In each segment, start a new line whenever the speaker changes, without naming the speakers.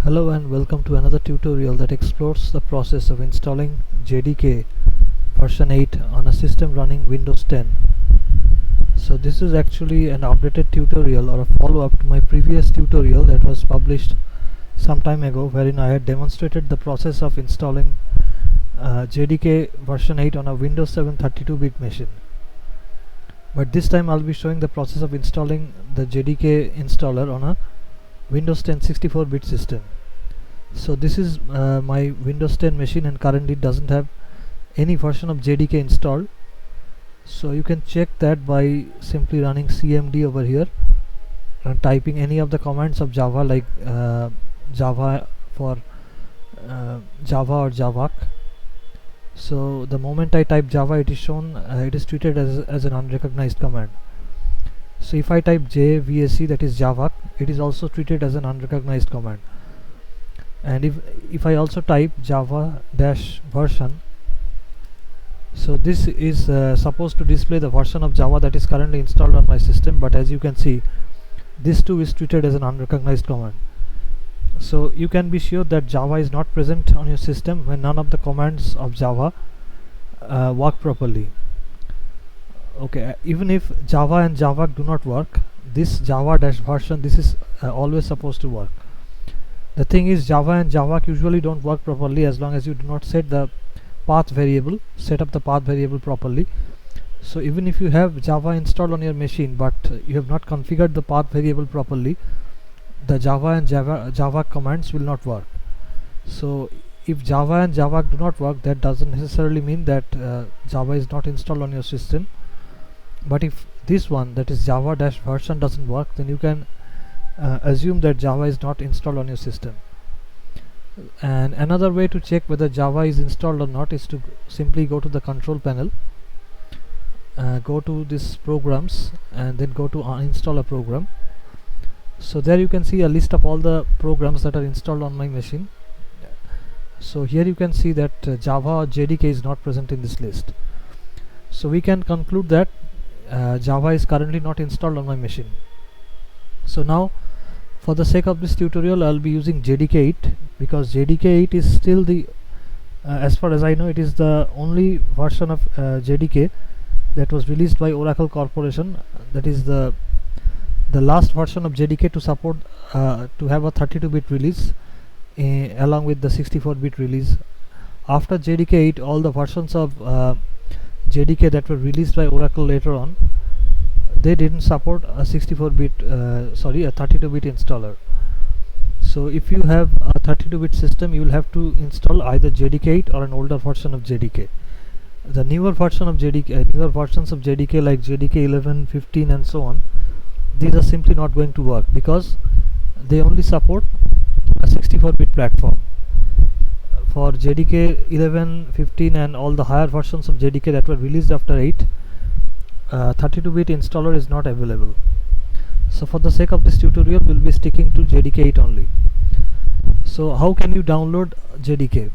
Hello and welcome to another tutorial that explores the process of installing JDK version 8 on a system running Windows 10. So this is actually an updated tutorial or a follow-up to my previous tutorial that was published some time ago, wherein I had demonstrated the process of installing JDK version 8 on a Windows 7 32-bit machine. But this time I'll be showing the process of installing the JDK installer on a Windows 10 64-bit system. So this is my Windows 10 machine and currently doesn't have any version of JDK installed. So you can check that by simply running cmd over here and typing any of the commands of Java, like Java for Java or Javac. So the moment I type Java, it is shown, it is treated as an unrecognized command. So if I type JVAC, that is Javac, it is also treated as an unrecognized command. And if I also type Java dash version, so this is supposed to display the version of Java that is currently installed on my system, but as you can see, this too is treated as an unrecognized command. So you can be sure that Java is not present on your system when none of the commands of Java work properly. Okay, even if Java and Java do not work, this Java dash version, this is always supposed to work. The thing is, Java and Java usually don't work properly as long as you do not set the path variable, set up the path variable properly. So even if you have Java installed on your machine but you have not configured the path variable properly, the Java and Java commands will not work. So if Java and Java do not work, that doesn't necessarily mean that Java is not installed on your system. But if this one, that is Java dash version, doesn't work, then you can assume that Java is not installed on your system. And another way to check whether Java is installed or not is to simply go to the control panel, go to this programs, and then go to uninstall a program. So there you can see a list of all the programs that are installed on my machine. So here you can see that Java or JDK is not present in this list. So we can conclude that Java is currently not installed on my machine. So now, for the sake of this tutorial, I'll be using JDK 8 because JDK 8 is still the, as far as I know, it is the only version of JDK that was released by Oracle Corporation. That is the last version of JDK to support to have a 32-bit release along with the 64-bit release. After JDK 8, all the versions of JDK that were released by Oracle later on, they didn't support a 64-bit a 32-bit installer. So if you have a 32-bit system, you will have to install either JDK 8 or an older version of JDK. The newer version of JDK, newer versions of JDK like JDK 11, 15 and so on, these are simply not going to work because they only support a 64-bit platform. For JDK 11, 15 and all the higher versions of JDK that were released after 8, 32-bit installer is not available. So for the sake of this tutorial, we'll be sticking to JDK 8 only. So how can you download JDK?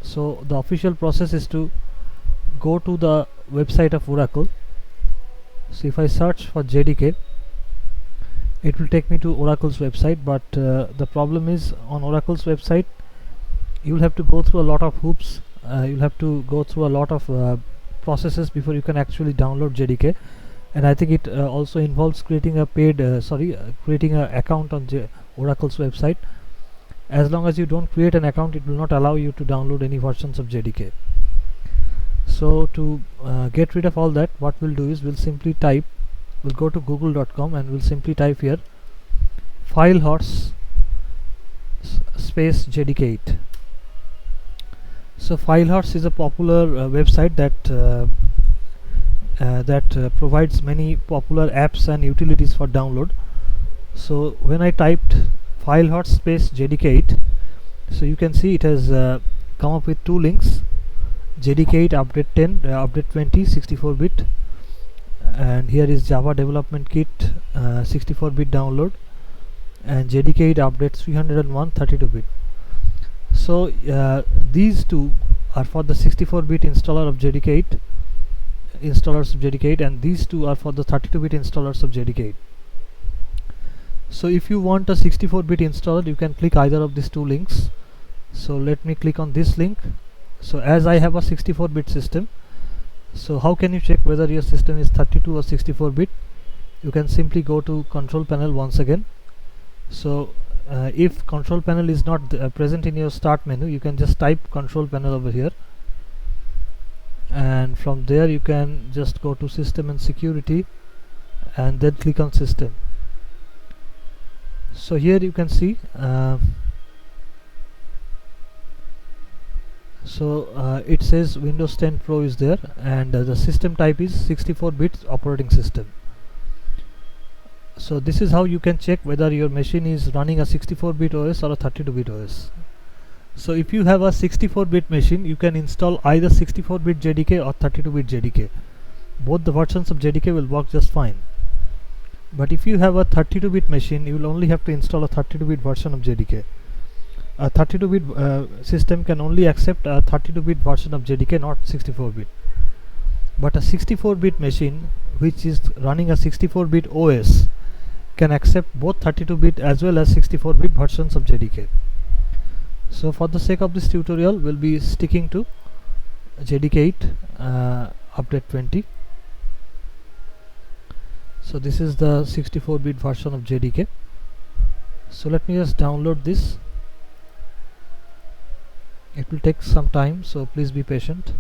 So the official process is to go to the website of Oracle. So if I search for JDK, it will take me to Oracle's website, but the problem is, on Oracle's website you will have to go through a lot of hoops, you'll have to go through a lot of processes before you can actually download JDK, and I think it also involves creating a paid creating an account on Oracle's website. As long as you don't create an account, it will not allow you to download any versions of JDK. So to get rid of all that, what we'll do is we'll simply type, we'll go to google.com and we'll simply type here FileHorse space JDK 8. So FileHorse is a popular website that provides many popular apps and utilities for download. So when I typed FileHorse space JDK 8, so you can see it has come up with two links: JDK 8 update 10, update 20 64-bit, and here is Java Development Kit 64-bit download, and JDK 8 update 301 32-bit. So these two are for the 64-bit installer of JDK 8, installers of JDK 8, and these two are for the 32-bit installers of JDK 8. So if you want a 64-bit installer, you can click either of these two links. So let me click on this link. So as I have a 64-bit system, so how can you check whether your system is 32 or 64-bit? You can simply go to control panel once again. So if control panel is not present in your start menu, you can just type control panel over here, and from there you can just go to system and security and then click on system. So here you can see it says Windows 10 Pro is there, and the system type is 64-bit operating system. So this is how you can check whether your machine is running a 64-bit OS or a 32-bit OS. So if you have a 64-bit machine, you can install either 64-bit JDK or 32-bit JDK. Both the versions of JDK will work just fine. But if you have a 32-bit machine, you will only have to install a 32-bit version of JDK. A 32-bit system can only accept a 32-bit version of JDK, not 64-bit. But a 64-bit machine which is running a 64-bit OS can accept both 32-bit as well as 64-bit versions of JDK. So for the sake of this tutorial, we'll be sticking to JDK 8 update 20. So this is the 64-bit version of JDK. So let me just download this. It will take some time, so please be patient.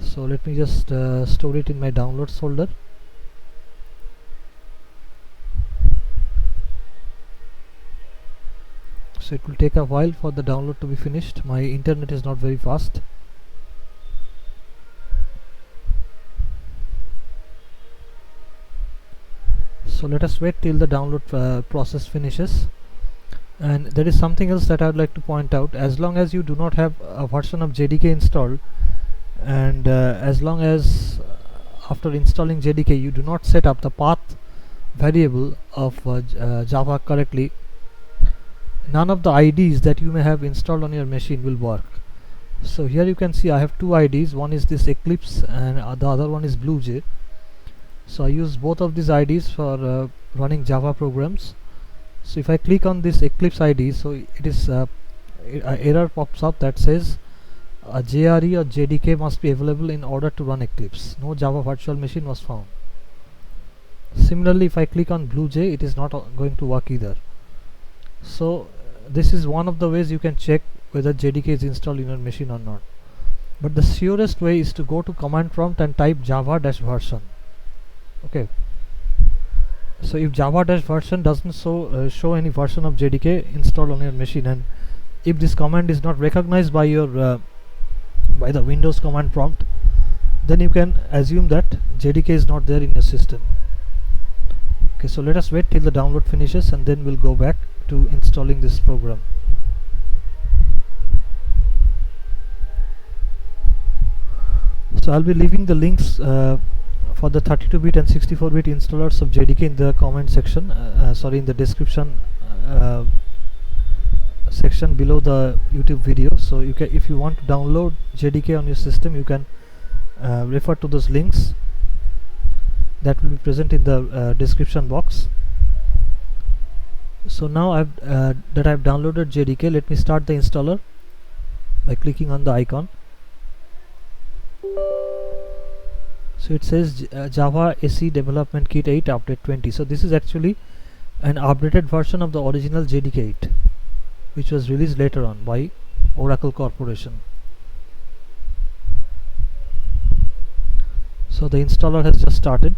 So let me just store it in my downloads folder. So it will take a while for the download to be finished. My internet is not very fast. So let us wait till the download process finishes. And there is something else that I would like to point out. As long as you do not have a version of JDK installed, and as long as after installing JDK you do not set up the path variable of Java correctly, none of the IDs that you may have installed on your machine will work. So here you can see I have two IDs. One is this Eclipse and the other one is BlueJ. So I use both of these IDs for running Java programs. So if I click on this Eclipse ID, so it is an error pops up that says a JRE or JDK must be available in order to run Eclipse. No Java virtual machine was found. Similarly, if I click on BlueJ, it is not going to work either. So this is one of the ways you can check whether JDK is installed in your machine or not. But the surest way is to go to command prompt and type java-version. Okay. So if java-version doesn't show any version of JDK installed on your machine, and if this command is not recognized by your by the Windows command prompt, then you can assume that JDK is not there in your system. Okay, so let us wait till the download finishes and then we'll go back to installing this program. So I'll be leaving the links for the 32-bit and 64-bit installers of JDK in the comment section, in the description section below the YouTube video. So you can, if you want to download JDK on your system, you can refer to those links that will be present in the description box. So now I've downloaded JDK, let me start the installer by clicking on the icon. So it says Java SE Development Kit 8 Update 20. So this is actually an updated version of the original JDK 8, which was released later on by Oracle Corporation. So the installer has just started.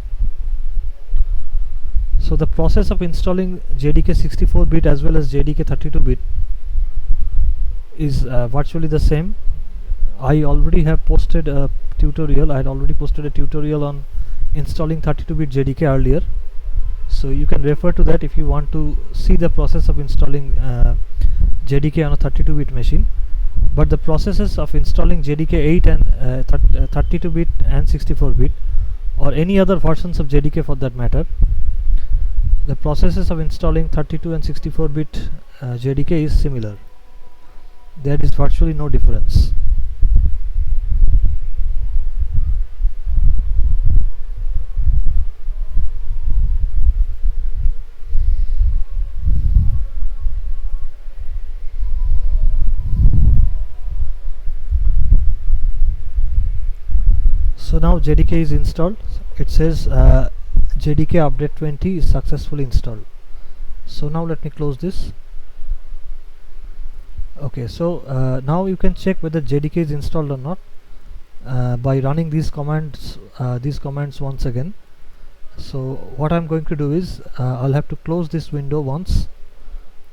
So the process of installing JDK 64-bit as well as JDK 32-bit is virtually the same. I already have posted a tutorial. I had already posted a tutorial on installing 32-bit JDK earlier, so you can refer to that if you want to see the process of installing JDK on a 32-bit machine. But the processes of installing JDK 8 and 32-bit and 64-bit, or any other versions of JDK for that matter, the processes of installing 32 and 64-bit JDK is similar. There is virtually no difference. now JDK is installed. It says JDK update 20 is successfully installed. So now let me close this. Okay, so now you can check whether JDK is installed or not by running these commands once again. So what I'm going to do is I'll have to close this window once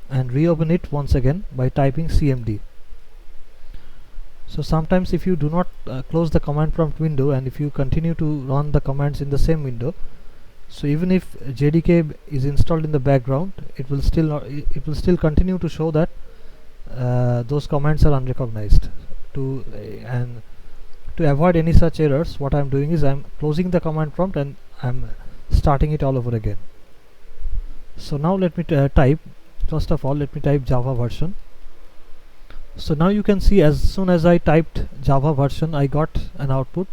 and reopen it once again by typing cmd. So sometimes if you do not close the command prompt window and if you continue to run the commands in the same window, so even if JDK is installed in the background, it will still continue to show that those commands are unrecognized. And to avoid any such errors, what I'm doing is I'm closing the command prompt and I'm starting it all over again. So now let me type, first of all let me type Java version. So now you can see as soon as I typed Java version, I got an output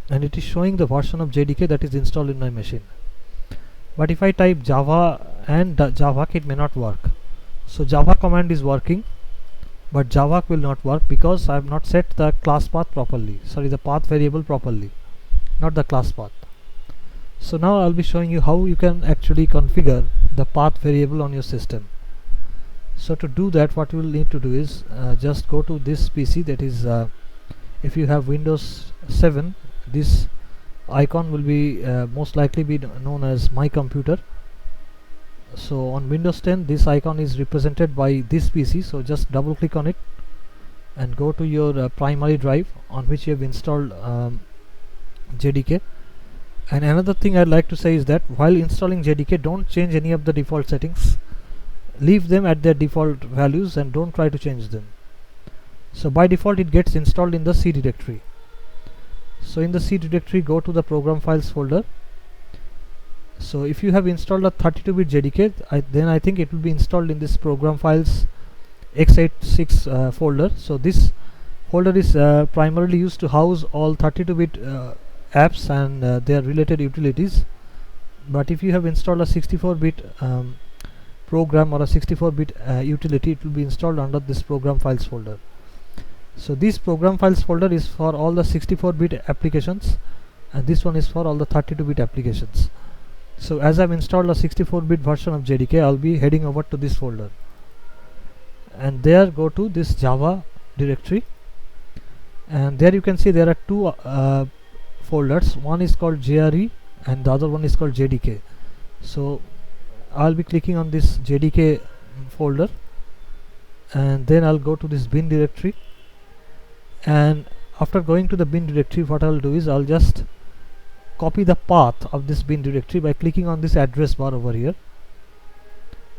and it is showing the version of JDK that is installed in my machine. But if I type Java and Javak, it may not work. So Java command is working, but Javak will not work because I have not set the class path properly, the path variable properly, not the class path. So now I'll be showing you how you can actually configure the path variable on your system. So to do that, what you will need to do is just go to this PC, that is if you have Windows 7, this icon will be most likely be known as My Computer. So on Windows 10 this icon is represented by this PC, so just double click on it and go to your primary drive on which you have installed JDK. And another thing I'd like to say is that while installing JDK, don't change any of the default settings. Leave them at their default values and don't try to change them. So by default it gets installed in the C directory. So in the C directory, go to the program files folder. So if you have installed a 32-bit JDK, then I think it will be installed in this program files x86 folder. So this folder is primarily used to house all 32-bit apps and their related utilities. But if you have installed a 64-bit program or a 64-bit utility, it will be installed under this program files folder. So this program files folder is for all the 64-bit applications and this one is for all the 32-bit applications. So as I've installed a 64-bit version of JDK, I'll be heading over to this folder and there go to this Java directory, and there you can see there are two folders. One is called JRE and the other one is called JDK. So I'll be clicking on this JDK folder and then I'll go to this bin directory, and after going to the bin directory, what I'll do is I'll just copy the path of this bin directory by clicking on this address bar over here.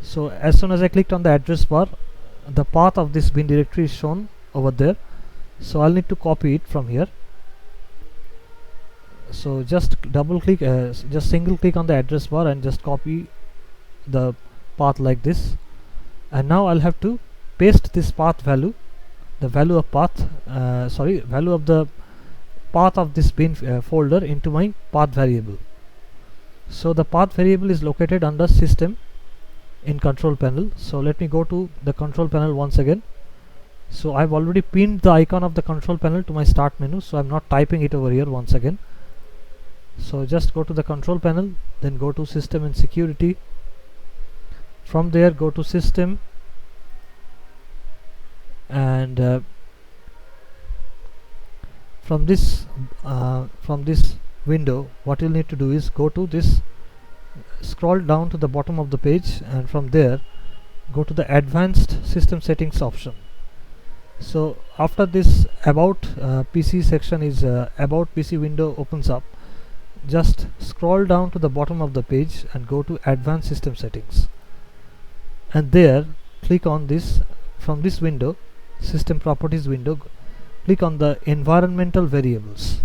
So as soon as I clicked on the address bar, the path of this bin directory is shown over there. So I'll need to copy it from here. So just double click, just single click on the address bar and just copy the path like this, and now I'll have to paste this path value, the value of path value of the path of this bin folder into my path variable. So the path variable is located under system in control panel. So let me go to the control panel once again. So I've already pinned the icon of the control panel to my start menu, so I'm not typing it over here once again. So just go to the control panel, then go to system and security. From there go to system, and from this window what you'll need to do is go to this, scroll down to the bottom of the page, and from there go to the advanced system settings option. So after this about PC section is about PC window opens up, just scroll down to the bottom of the page and go to advanced system settings, and there click on this, from this window, system properties window, click on the environmental variables.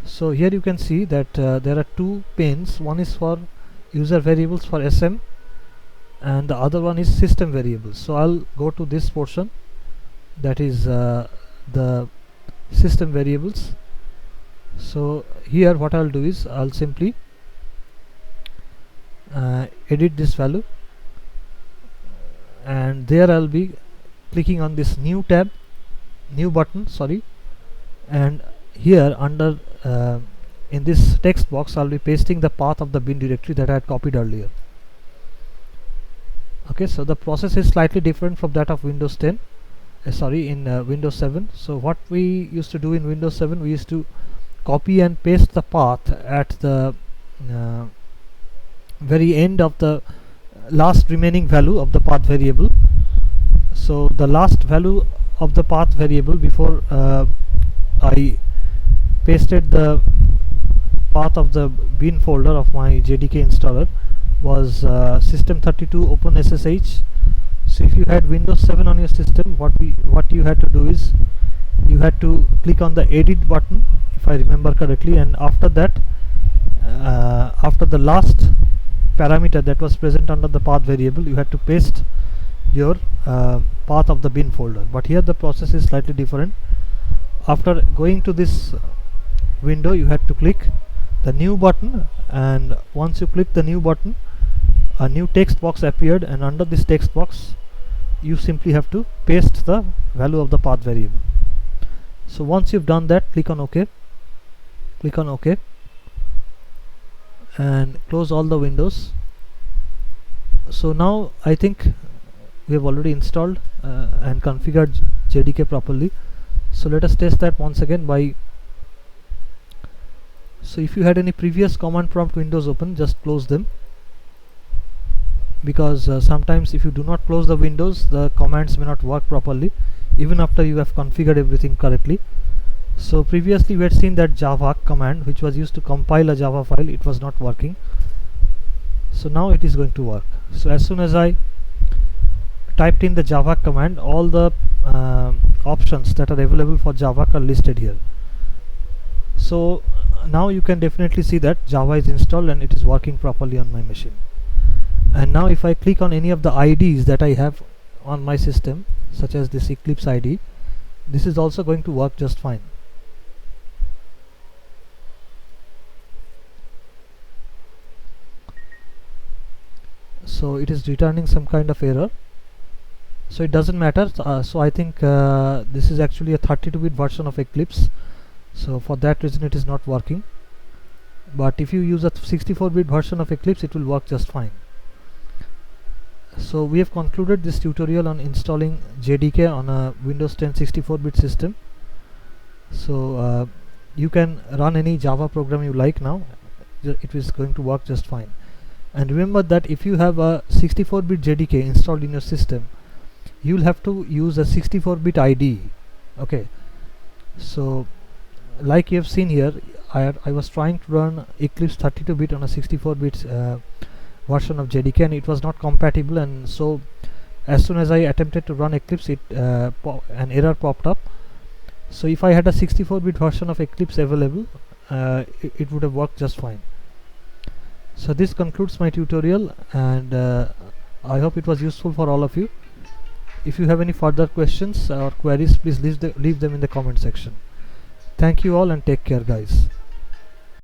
So here you can see that there are two panes. One is for user variables for SM and the other one is system variables. So I'll go to this portion, that is the system variables. So here what I'll do is I'll simply edit this value, and there I'll be clicking on this new tab, new button, sorry, and here under in this text box I'll be pasting the path of the bin directory that I had copied earlier. Okay, so the process is slightly different from that of Windows 10, in Windows 7. So what we used to do in Windows 7, we used to copy and paste the path at the very end of the last remaining value of the path variable. So the last value of the path variable before I pasted the path of the bin folder of my JDK installer was system32 OpenSSH. So if you had Windows 7 on your system, what you had to do is you had to click on the edit button, if I remember correctly, and after that after the last parameter that was present under the path variable, you had to paste your path of the bin folder. But here the process is slightly different. After going to this window, you had to click the new button, and once you click the new button, a new text box appeared, and under this text box you simply have to paste the value of the path variable. So once you've done that, click on OK, and close all the windows. So now I think we have already installed and configured JDK properly. So let us test that once again by, so if you had any previous command prompt windows open, just close them, because sometimes if you do not close the windows, the commands may not work properly even after you have configured everything correctly. So previously we had seen that java command which was used to compile a Java file, it was not working. So now it is going to work. So as soon as I typed in the java command, all the options that are available for Java are listed here. So now you can definitely see that Java is installed and it is working properly on my machine. And now if I click on any of the IDs that I have on my system, such as this Eclipse ID, this is also going to work just fine. So it is returning some kind of error, so it doesn't matter. So I think this is actually a 32-bit version of Eclipse, so for that reason it is not working. But if you use a 64-bit version of Eclipse, it will work just fine. So we have concluded this tutorial on installing JDK on a Windows 10 64-bit system. So you can run any Java program you like now, it is going to work just fine. And remember that if you have a 64-bit JDK installed in your system, you will have to use a 64-bit ID. Okay, so like you have seen here, I was trying to run Eclipse 32-bit on a 64-bit version of JDK, and it was not compatible, and so as soon as I attempted to run Eclipse, an error popped up. So if I had a 64-bit version of Eclipse available, it would have worked just fine. So this concludes my tutorial, and I hope it was useful for all of you. If you have any further questions or queries, please leave them in the comment section. Thank you all and take care, guys.